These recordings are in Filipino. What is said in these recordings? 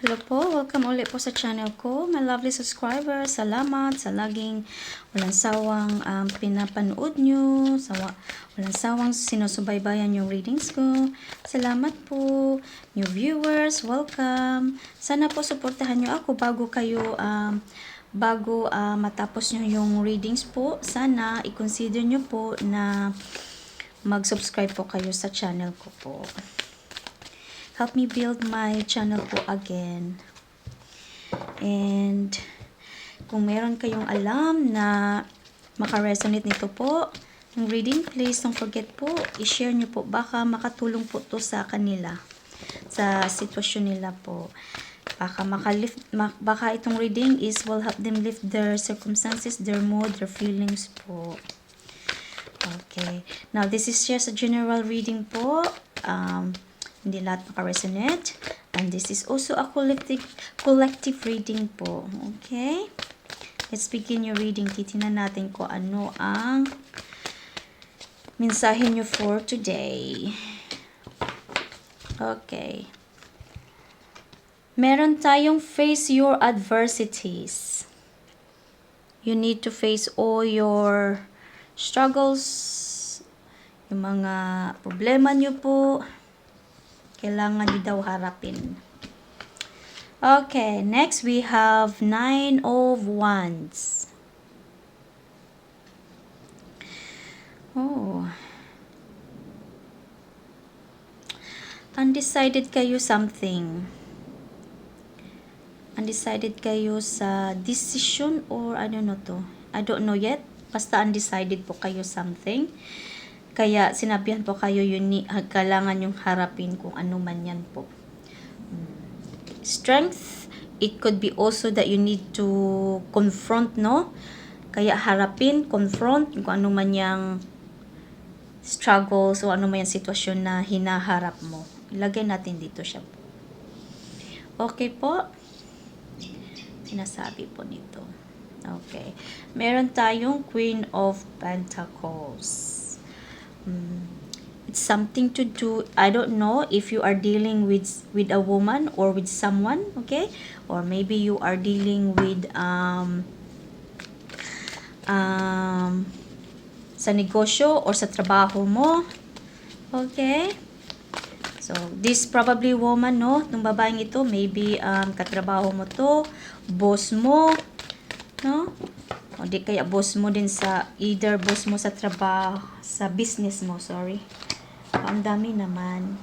Hello po, welcome ulit po sa channel ko, my lovely subscribers. Salamat sa laging walang sawang pinapanood nyo, walang sawang sinusubaybayan yung readings ko. Salamat po, new viewers, welcome. Sana po suportahan nyo ako bago matapos nyo yung readings po. Sana i-consider nyo po na mag-subscribe po kayo sa channel ko po. Help me build my channel po again. And kung meron kayong alam na maka-resonate nito po, yung reading, please don't forget po, i-share nyo po. Baka makatulong po to sa kanila, sa sitwasyon nila po. Baka itong reading will help them lift their circumstances, their mood, their feelings po. Okay. Now, this is just a general reading po. Hindi lahat maka-resonate. And this is also a collective reading po. Okay? Let's begin your reading. Titingnan natin kung ano ang mensahe nyo for today. Okay. Meron tayong face your adversities. You need to face all your struggles, yung mga problema nyo po. Kailangan nyo daw harapin. Okay, next we have 9 of Wands. Oh. Undecided kayo something. Undecided kayo sa decision or I don't know yet. Basta undecided po kayo something. Kaya sinabihan po kayo kailangan yung harapin kung ano man yan po. Strength, it could be also that you need to confront, no? Kaya harapin, confront kung ano man yung struggles o ano man yung sitwasyon na hinaharap mo. Ilagay natin dito siya po. Okay po? Sinasabi po nito. Okay. Meron tayong Queen of Pentacles. It's something to do, I don't know if you are dealing with a woman or with someone, okay? Or maybe you are dealing with sa negosyo or sa trabaho mo, okay? So this probably woman, no? Nung babaeng ito, maybe katrabaho mo to, boss mo, no? O di kaya boss mo din either boss mo sa trabaho, sa business mo, sorry. Ang dami naman.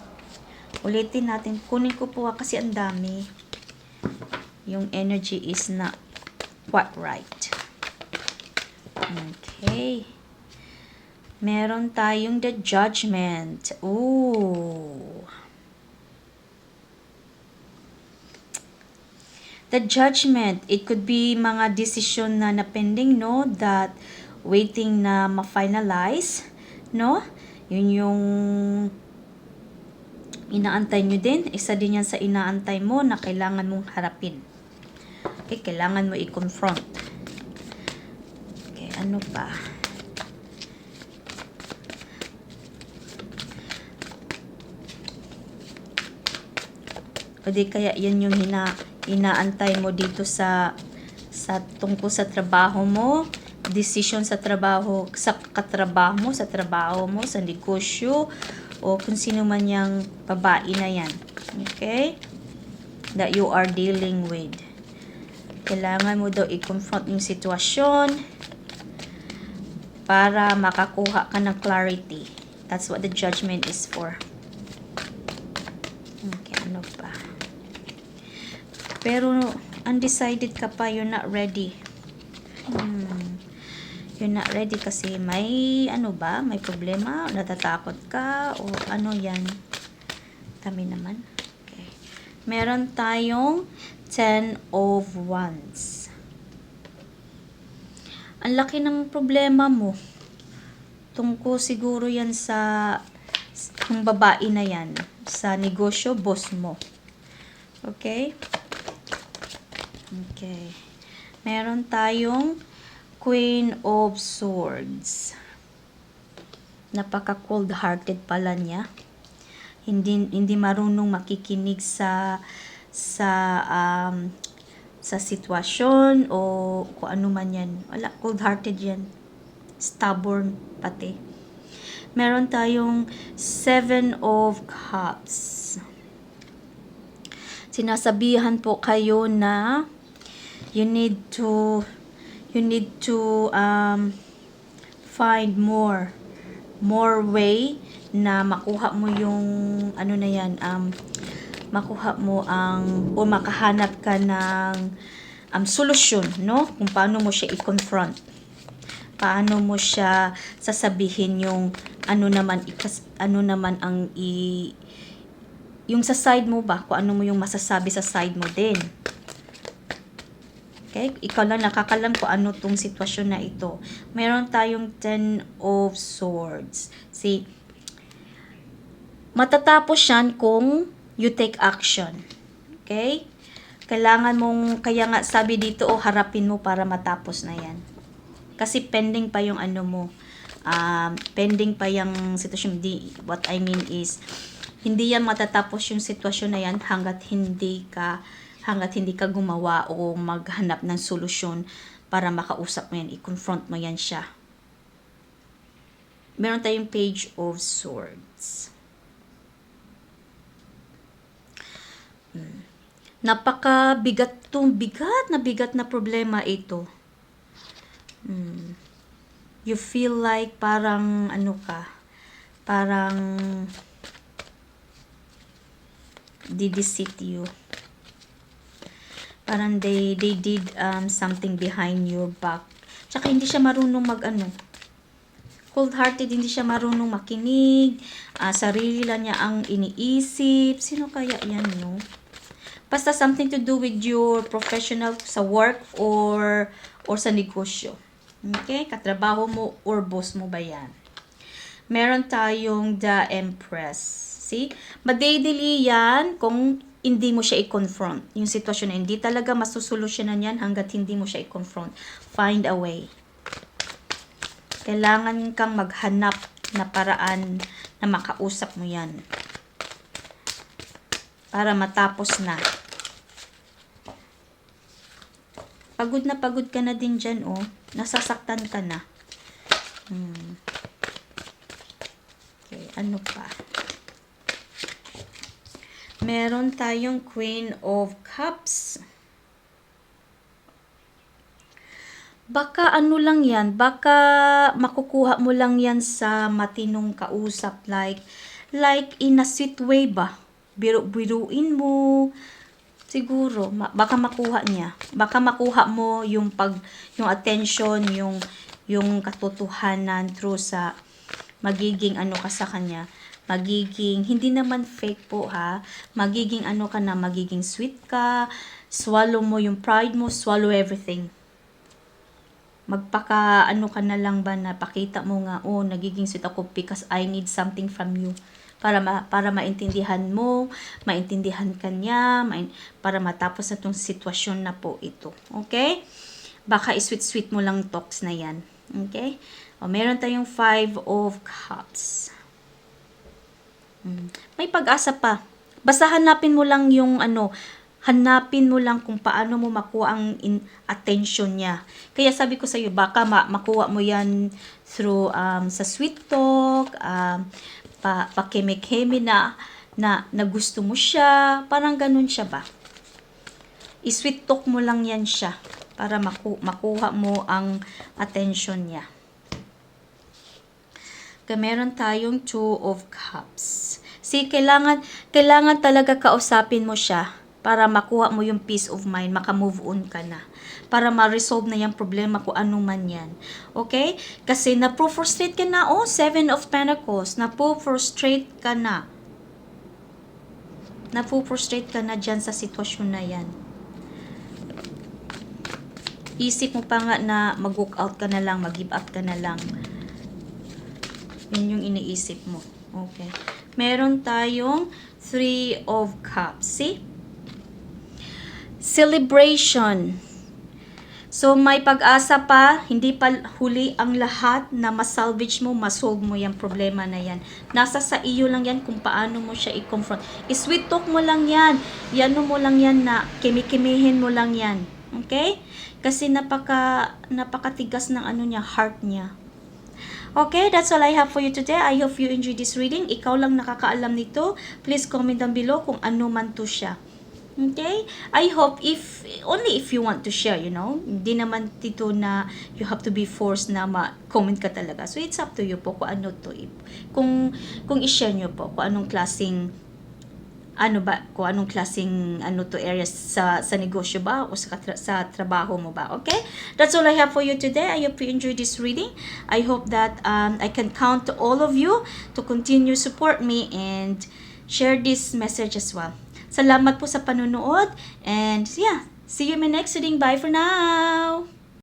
Ulitin natin. Kunin ko po kasi ang dami. Yung energy is not quite right. Okay. Meron tayong the Judgment. Ooh. The Judgment, it could be mga decision na pending, no? That waiting na ma-finalize, no? Yun yung inaantay nyo din. Isa din yan sa inaantay mo na kailangan mong harapin. Okay, kailangan mo i-confront. Okay, ano pa? O di kaya yan yung inaantay mo dito sa tungkol sa trabaho mo, decision sa trabaho, sa katrabaho mo, sa negosyo, o kung sino man yung babae na yan. Okay? That you are dealing with. Kailangan mo daw i-confront yung sitwasyon para makakuha ka ng clarity. That's what the Judgment is for. Okay, ano pa? Pero undecided ka pa, you're not ready. You're not ready kasi may may problema, natatakot ka o ano yan. Dami naman. Okay. Meron tayong 10 of Wands. Ang laki ng problema mo. Tungkol siguro yan sa yung babae na yan, sa negosyo, boss mo. Okay? Okay. Meron tayong Queen of Swords. Napaka cold-hearted pala niya. Hindi marunong makikinig sa sa sitwasyon o kung ano man yan. Wala, cold-hearted yan. Stubborn pati. Meron tayong 7 of Cups. Sinasabihan po kayo na you need to find more way na makuha mo yung ano na yan, makuha mo ang o makahanap ka ng solusyon, no? Kung paano mo siya i-confront. Paano mo siya sasabihin yung ano naman ang yung sa side mo ba, kung ano mo yung masasabi sa side mo din. Okay? Ikaw lang nakakalam kung ano tong sitwasyon na ito. Meron tayong 10 of Swords. See, matatapos yan kung you take action. Okay? Kailangan mong, kaya nga sabi dito, harapin mo para matapos na yan. Kasi pending pa yung ano mo. Pending pa yung sitwasyon. What I mean is, hindi yan matatapos yung sitwasyon na yan hanggat hindi ka gumawa o maghanap ng solusyon para makausap mo yan, i-confront mo yan siya. Meron tayong Page of Swords. Napaka-bigat na problema ito. You feel like parang parang dideceive you. Parang they did something behind your back. Tsaka hindi siya marunong cold-hearted, hindi siya marunong makinig. Sarili lang niya ang iniisip. Sino kaya yan, no? Basta something to do with your professional sa work or sa negosyo. Okay? Katrabaho mo or boss mo ba yan? Meron tayong the Empress. See? Madadali yan kung hindi mo siya i-confront. Yung sitwasyon na hindi talaga masusolusyonan yan hanggat hindi mo siya i-confront. Find a way. Kailangan kang maghanap na paraan na makausap mo yan. Para matapos na. Pagod ka na din dyan, oh. Nasasaktan ka na. Okay, ano pa? Meron tayong Queen of Cups. Baka ano lang yan, baka makukuha mo lang yan sa matinong kausap. Like in a sweet way ba? Biruin mo. Siguro, baka makuha niya. Baka makuha mo yung attention, yung katotohanan through sa magiging ka sa kanya. Magiging, hindi naman fake po ha. Magiging magiging sweet ka. Swallow mo yung pride mo, swallow everything. Magpaka ka na lang ba na pakita mo nga, nagiging sweet ako because I need something from you. Para maintindihan mo, maintindihan ka niya, para matapos na tong sitwasyon na po ito. Okay? Baka i-sweet mo lang talks na yan. Okay? Meron tayong 5 of Cups. May pag-asa pa. Basta hanapin mo lang yung hanapin mo lang kung paano mo makuha ang attention niya. Kaya sabi ko sa iyo, baka makuha mo yan through sa sweet talk, pakeme-keme na gusto mo siya, parang ganun siya ba? I-sweet talk mo lang yan siya para makuha mo ang attention niya. Kaya meron tayong 2 of Cups. See, kailangan talaga kausapin mo siya para makuha mo yung peace of mind, maka-move on ka na. Para ma-resolve na yung problema kung ano man yan. Okay? Kasi na-frustrate ka na, 7 of Pentacles, na-frustrate ka na. Na-frustrate ka na dyan sa sitwasyon na yan. Isip mo pa nga na mag-walk out ka na lang, mag-give up ka na lang. Yun yung iniisip mo. Okay. Meron tayong 3 of Cups. See? Celebration. So, may pag-asa pa, hindi pa huli ang lahat na masalvage mo, masolve mo yung problema na yan. Nasa sa iyo lang yan kung paano mo siya i-confront. I-sweet talk mo lang yan. Yano mo lang yan na kimikimihin mo lang yan. Okay? Kasi napakatigas ng ano niya, heart niya. Okay, that's all I have for you today. I hope you enjoyed this reading. Ikaw lang nakakaalam nito. Please comment down below kung ano man to siya. Okay? I hope only if you want to share, Hindi naman dito na you have to be forced na ma-comment ka talaga. So, it's up to you po kung ano to. Kung i-share nyo po kung anong klaseng areas sa negosyo ba o sa trabaho mo ba. Okay? That's all I have for you today. I hope you enjoyed this reading. I hope that I can count to all of you to continue support me and share this message as well. Salamat po sa panunood. And yeah, see you in my next reading. Bye for now!